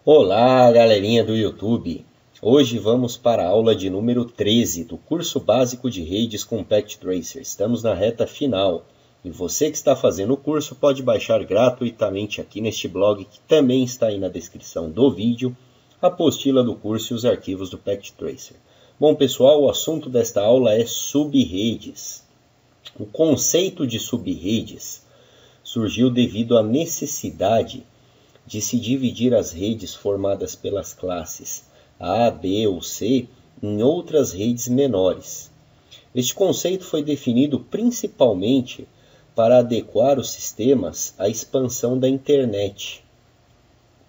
Olá, galerinha do YouTube! Hoje vamos para a aula de número 13 do curso básico de redes com Packet Tracer. Estamos na reta final e você que está fazendo o curso pode baixar gratuitamente aqui neste blog, que também está aí na descrição do vídeo, a apostila do curso e os arquivos do Packet Tracer. Bom, pessoal, o assunto desta aula é subredes. O conceito de subredes surgiu devido à necessidade de se dividir as redes formadas pelas classes A, B ou C em outras redes menores. Este conceito foi definido principalmente para adequar os sistemas à expansão da internet,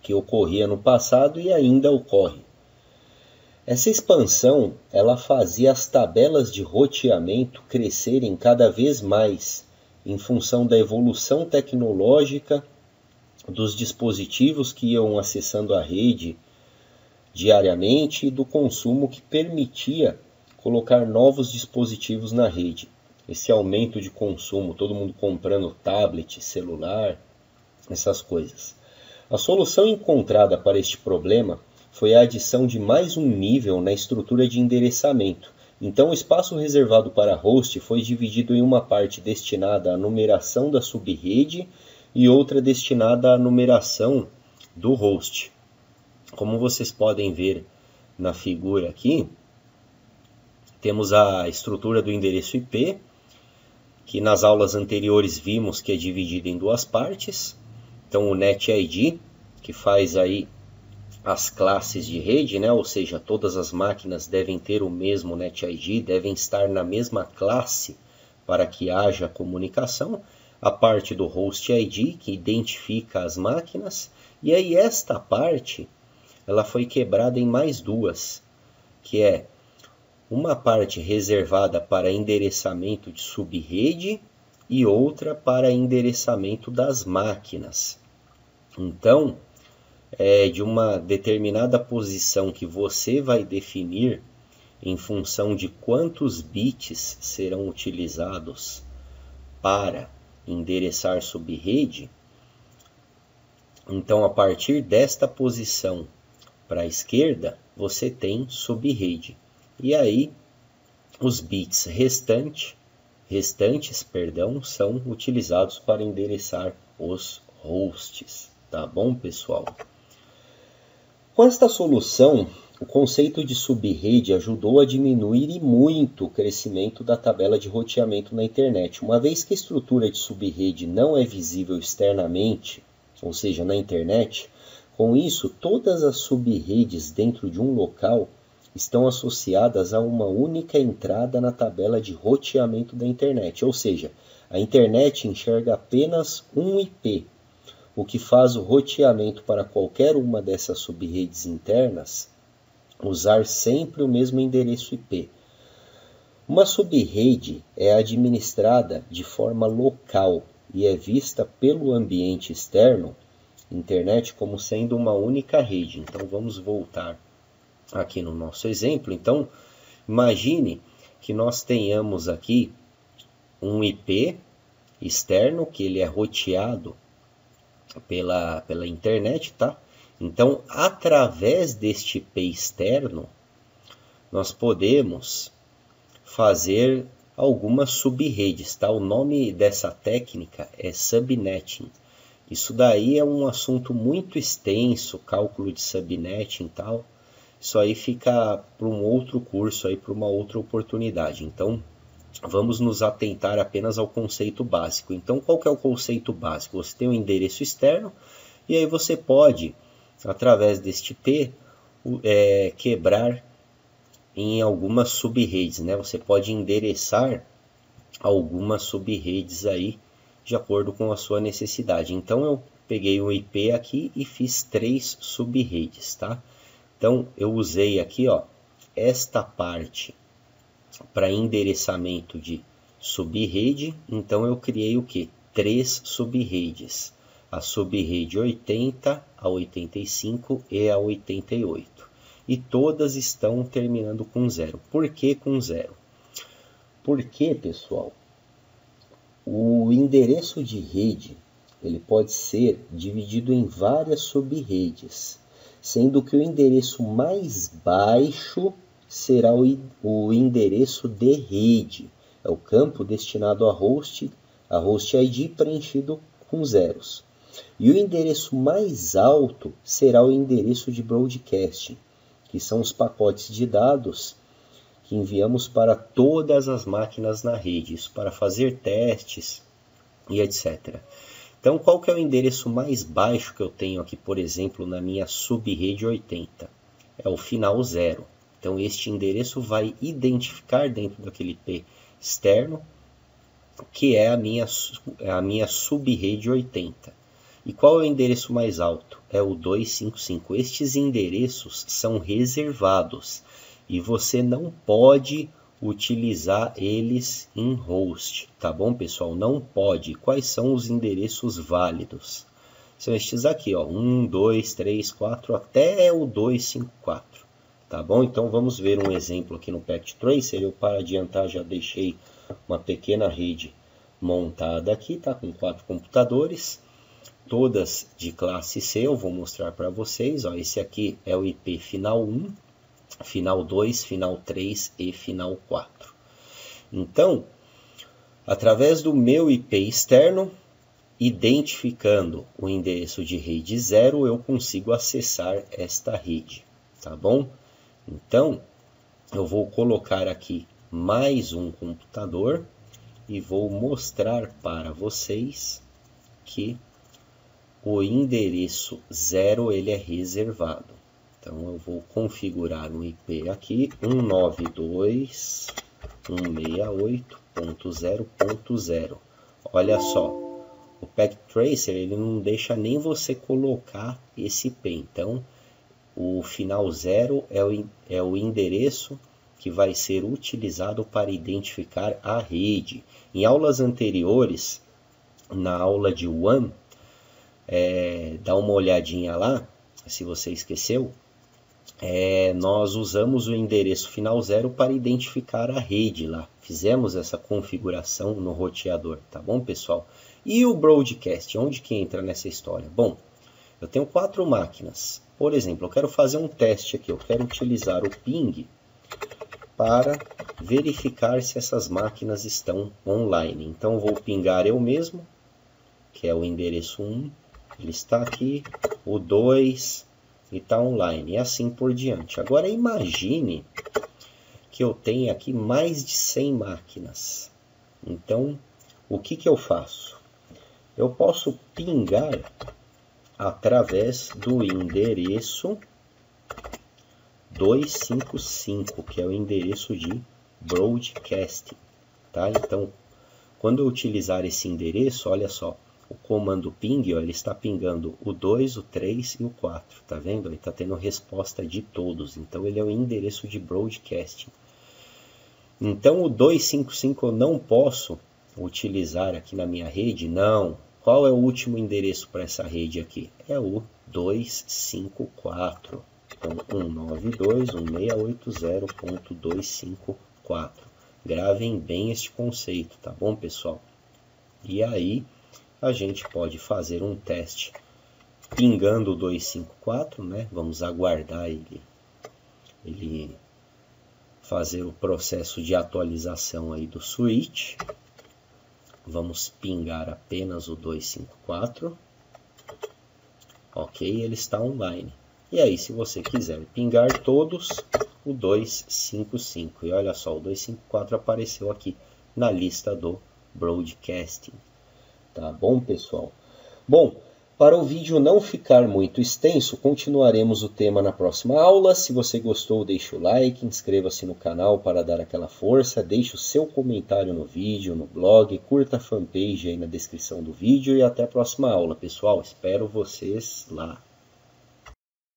que ocorria no passado e ainda ocorre. Essa expansão, ela fazia as tabelas de roteamento crescerem cada vez mais em função da evolução tecnológica dos dispositivos que iam acessando a rede diariamente e do consumo que permitia colocar novos dispositivos na rede. Esse aumento de consumo, todo mundo comprando tablet, celular, essas coisas. A solução encontrada para este problema foi a adição de mais um nível na estrutura de endereçamento. Então, o espaço reservado para host foi dividido em uma parte destinada à numeração da subrede e outra destinada à numeração do host. Como vocês podem ver na figura aqui, temos a estrutura do endereço IP, que nas aulas anteriores vimos que é dividida em duas partes. Então o NetID, que faz aí as classes de rede, né? Ou seja, todas as máquinas devem ter o mesmo NetID, devem estar na mesma classe para que haja comunicação. A parte do host ID, que identifica as máquinas, e aí esta parte ela foi quebrada em mais duas, que é uma parte reservada para endereçamento de subrede e outra para endereçamento das máquinas. Então, de uma determinada posição que você vai definir em função de quantos bits serão utilizados para endereçar subrede. Então, a partir desta posição para a esquerda, você tem subrede. E aí, os bits restantes, são utilizados para endereçar os hosts. Tá bom, pessoal? Com esta solução, o conceito de subrede ajudou a diminuir e muito o crescimento da tabela de roteamento na internet. Uma vez que a estrutura de subrede não é visível externamente, ou seja, na internet, com isso todas as subredes dentro de um local estão associadas a uma única entrada na tabela de roteamento da internet. Ou seja, a internet enxerga apenas um IP, o que faz o roteamento para qualquer uma dessas subredes internas usar sempre o mesmo endereço IP. Uma subrede é administrada de forma local e é vista pelo ambiente externo, internet, como sendo uma única rede. Então vamos voltar aqui no nosso exemplo. Então imagine que nós tenhamos aqui um IP externo, que ele é roteado pela internet, tá? Então, através deste IP externo, nós podemos fazer algumas subredes, tá? O nome dessa técnica é subnetting. Isso daí é um assunto muito extenso, cálculo de subnetting e tal. Isso aí fica para um outro curso, aí, para uma outra oportunidade. Então, vamos nos atentar apenas ao conceito básico. Então, qual que é o conceito básico? Você tem um endereço externo e aí você pode, através deste IP, quebrar em algumas subredes, né? Você pode endereçar algumas subredes aí de acordo com a sua necessidade. Então eu peguei um IP aqui e fiz 3 subredes, tá? Então eu usei aqui, ó, esta parte para endereçamento de subrede. Então eu criei o que? 3 subredes. A subrede 80, a 85 e a 88. E todas estão terminando com 0. Por que com 0? Porque, pessoal, o endereço de rede ele pode ser dividido em várias subredes. sendo que o endereço mais baixo será o endereço de rede. É o campo destinado a host ID preenchido com zeros. E o endereço mais alto será o endereço de broadcasting, que são os pacotes de dados que enviamos para todas as máquinas na rede, isso para fazer testes e etc. Então, qual que é o endereço mais baixo que eu tenho aqui, por exemplo, na minha subrede 80? É o final 0. Então, este endereço vai identificar dentro daquele IP externo que é a minha subrede 80. E qual é o endereço mais alto? É o 255. Estes endereços são reservados e você não pode utilizar eles em host, tá bom, pessoal? Não pode. Quais são os endereços válidos? São estes aqui, ó, 1, 2, 3, 4, até o 254, tá bom? Então vamos ver um exemplo aqui no Packet Tracer. Eu, para adiantar, já deixei uma pequena rede montada aqui, tá? Com 4 computadores, todas de classe C. Eu vou mostrar para vocês, ó, esse aqui é o IP final 1, final 2, final 3 e final 4. Então, através do meu IP externo, identificando o endereço de rede 0, eu consigo acessar esta rede, tá bom? Então, eu vou colocar aqui mais um computador e vou mostrar para vocês que o endereço 0 ele é reservado. Então, eu vou configurar um IP aqui, 192.168.0.0. Olha só, o Packet Tracer ele não deixa nem você colocar esse IP. Então, o final 0 é o endereço que vai ser utilizado para identificar a rede. Em aulas anteriores, na aula de WAN, dá uma olhadinha lá, se você esqueceu. Nós usamos o endereço final 0 para identificar a rede lá. Fizemos essa configuração no roteador, tá bom, pessoal? E o broadcast, onde que entra nessa história? Bom, eu tenho 4 máquinas. Por exemplo, eu quero fazer um teste aqui. Eu quero utilizar o ping para verificar se essas máquinas estão online. Então, eu vou pingar eu mesmo, que é o endereço 1. Ele está aqui. O 2... e está online, e assim por diante. Agora imagine que eu tenho aqui mais de 100 máquinas. Então, o que eu faço? Eu posso pingar através do endereço 255, que é o endereço de broadcasting, tá? Então, quando eu utilizar esse endereço, olha só, o comando ping, ó, ele está pingando o 2, o 3 e o 4, tá vendo? Ele está tendo resposta de todos, então ele é o endereço de broadcasting. Então o 255 eu não posso utilizar aqui na minha rede, não. Qual é o último endereço para essa rede aqui? É o 254. Então 192.168.0.254. Gravem bem este conceito, tá bom, pessoal? E aí a gente pode fazer um teste pingando o 254, né? Vamos aguardar ele fazer o processo de atualização aí do switch. Vamos pingar apenas o 254. Ok, ele está online. E aí, se você quiser pingar todos, o 255. E olha só, o 254 apareceu aqui na lista do broadcasting. Tá bom, pessoal? Bom, para o vídeo não ficar muito extenso, continuaremos o tema na próxima aula. Se você gostou, deixe o like, inscreva-se no canal para dar aquela força, deixe o seu comentário no vídeo, no blog, curta a fanpage aí na descrição do vídeo e até a próxima aula, pessoal. Espero vocês lá.